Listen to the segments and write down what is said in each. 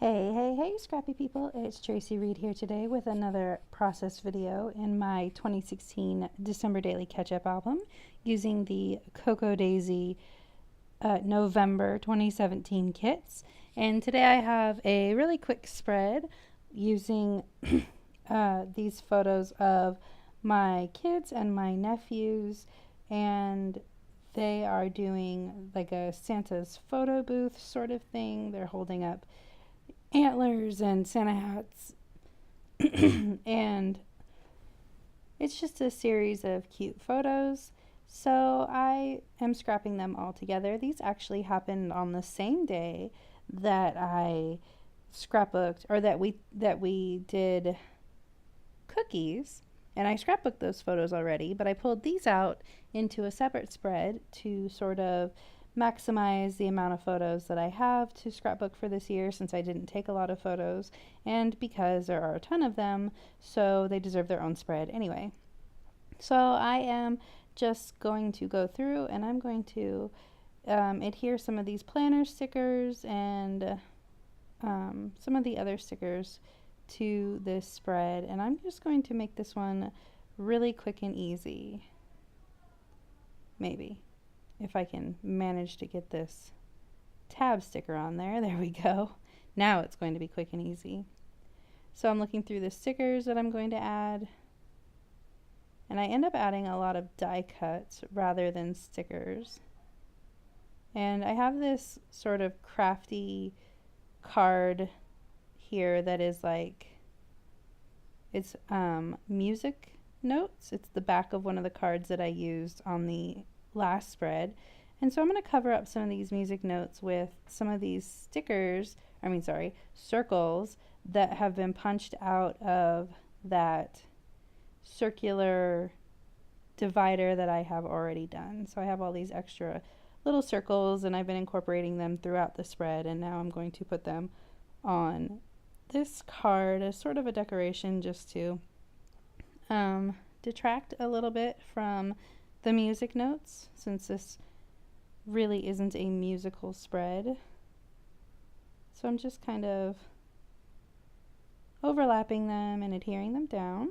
Hey, scrappy people. It's Tracy Reed here today with another process video in my 2016 December Daily Catch-Up album using the Cocoa Daisy November 2017 kits. And today I have a really quick spread using these photos of my kids and my nephews, and they are doing like a Santa's photo booth sort of thing. They're holding up antlers and Santa hats, and it's just a series of cute photos. So I am scrapping them all together. These actually happened on the same day that I scrapbooked, or that we did cookies, and I scrapbooked those photos already, but I pulled these out into a separate spread to sort of maximize the amount of photos that I have to scrapbook for this year, since I didn't take a lot of photos and because there are a ton of them, so they deserve their own spread anyway. So I am just going to go through and I'm going to adhere some of these planner stickers and some of the other stickers to this spread, and I'm just going to make this one really quick and easy. Maybe if I can manage to get this tab sticker on there. There we go. Now it's going to be quick and easy. So I'm looking through the stickers that I'm going to add, and I end up adding a lot of die cuts rather than stickers. And I have this sort of crafty card here that is like, it's music notes. It's the back of one of the cards that I used on the last spread. And so I'm going to cover up some of these music notes with some of these circles that have been punched out of that circular divider that I have already done. So I have all these extra little circles, and I've been incorporating them throughout the spread, and now I'm going to put them on this card as sort of a decoration, just to detract a little bit from the music notes, since this really isn't a musical spread. So I'm just kind of overlapping them and adhering them down.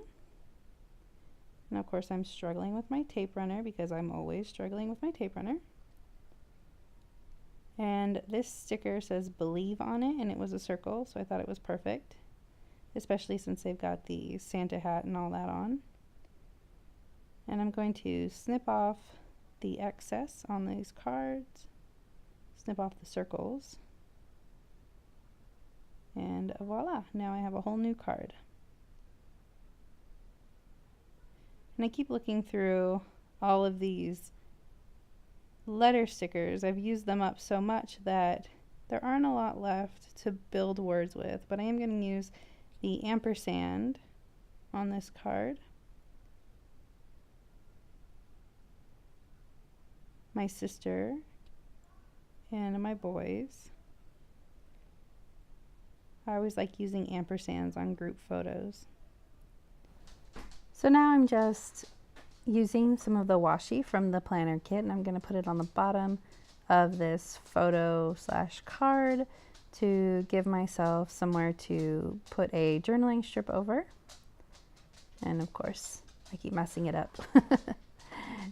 And of course I'm struggling with my tape runner, because I'm always struggling with my tape runner. And this sticker says "Believe" on it, and it was a circle, so I thought it was perfect, especially since they've got the Santa hat and all that on. And I'm going to snip off the excess on these cards, snip off the circles, and voila, now I have a whole new card. And I keep looking through all of these letter stickers. I've used them up so much that there aren't a lot left to build words with, but I am going to use the ampersand on this card. My sister and my boys. I always like using ampersands on group photos. So now I'm just using some of the washi from the planner kit, and I'm going to put it on the bottom of this photo / card to give myself somewhere to put a journaling strip over. And of course I keep messing it up.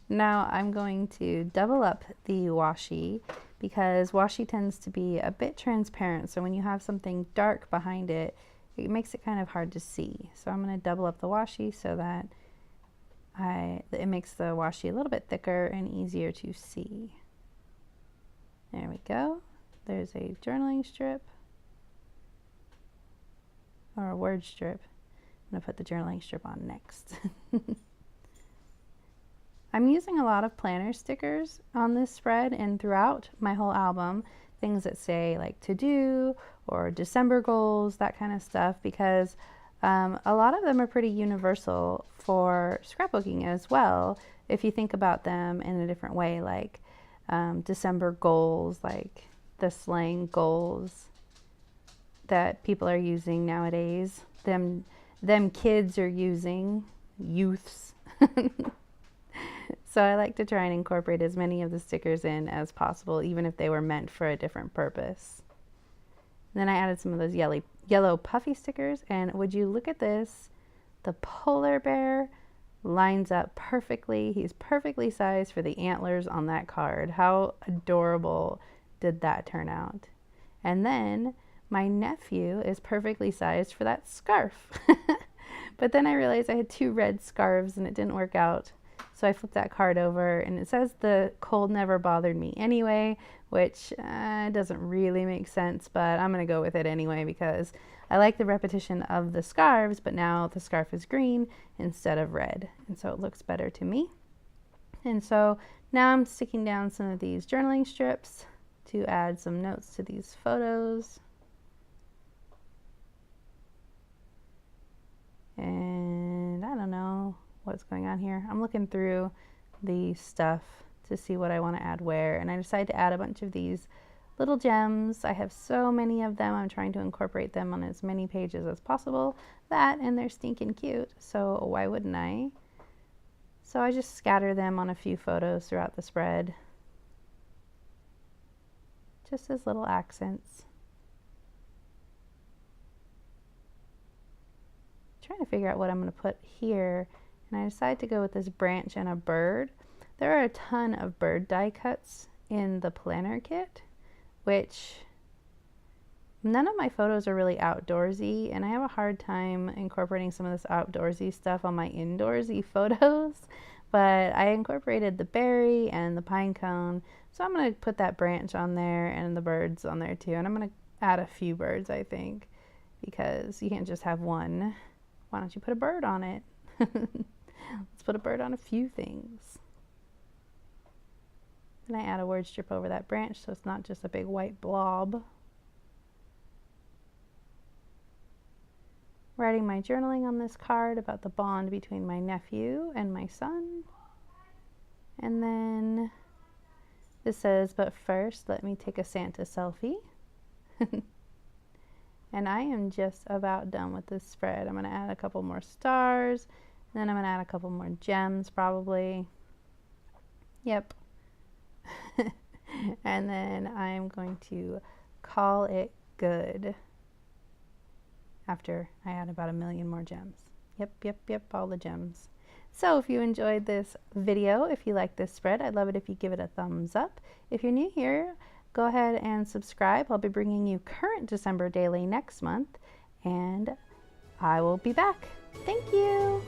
Now I'm going to double up the washi, because washi tends to be a bit transparent, so when you have something dark behind it, it makes it kind of hard to see. So I'm going to double up the washi so that it makes the washi a little bit thicker and easier to see. There we go. There's a journaling strip, or a word strip. I'm going to put the journaling strip on next. I'm using a lot of planner stickers on this spread and throughout my whole album, things that say like "to do" or December goals, that kind of stuff, because a lot of them are pretty universal for scrapbooking as well, if you think about them in a different way, like December goals, like the slang goals that people are using nowadays, them kids are using, youths. So I like to try and incorporate as many of the stickers in as possible, even if they were meant for a different purpose. And then I added some of those yellow puffy stickers, and would you look at this? The polar bear lines up perfectly. He's perfectly sized for the antlers on that card. How adorable did that turn out? And then my nephew is perfectly sized for that scarf. But then I realized I had 2 red scarves and it didn't work out. So I flipped that card over, and it says the cold never bothered me anyway, which doesn't really make sense, but I'm going to go with it anyway because I like the repetition of the scarves, but now the scarf is green instead of red, and so it looks better to me. And so now I'm sticking down some of these journaling strips to add some notes to these photos. And I don't know what's going on here. I'm looking through the stuff to see what I want to add where, and I decided to add a bunch of these little gems. I have so many of them. I'm trying to incorporate them on as many pages as possible. That, and they're stinking cute, so why wouldn't I? So I just scatter them on a few photos throughout the spread, just as little accents. Trying to figure out what I'm going to put here, and I decided to go with this branch and a bird. There are a ton of bird die cuts in the planner kit, which none of my photos are really outdoorsy, and I have a hard time incorporating some of this outdoorsy stuff on my indoorsy photos, but I incorporated the berry and the pine cone, so I'm going to put that branch on there and the birds on there too, and I'm going to add a few birds, I think, because you can't just have one. Why don't you put a bird on it? Let's put a bird on a few things. And I add a word strip over that branch so it's not just a big white blob. Writing my journaling on this card about the bond between my nephew and my son. And then this says, but first let me take a Santa selfie. And I am just about done with this spread. I'm going to add a couple more stars, and then I'm going to add a couple more gems probably. Yep. And then I'm going to call it good after I add about 1 million more gems. Yep, all the gems. So if you enjoyed this video, if you like this spread, I'd love it if you give it a thumbs up. If you're new here, go ahead and subscribe. I'll be bringing you current December daily next month, and I will be back. Thank you.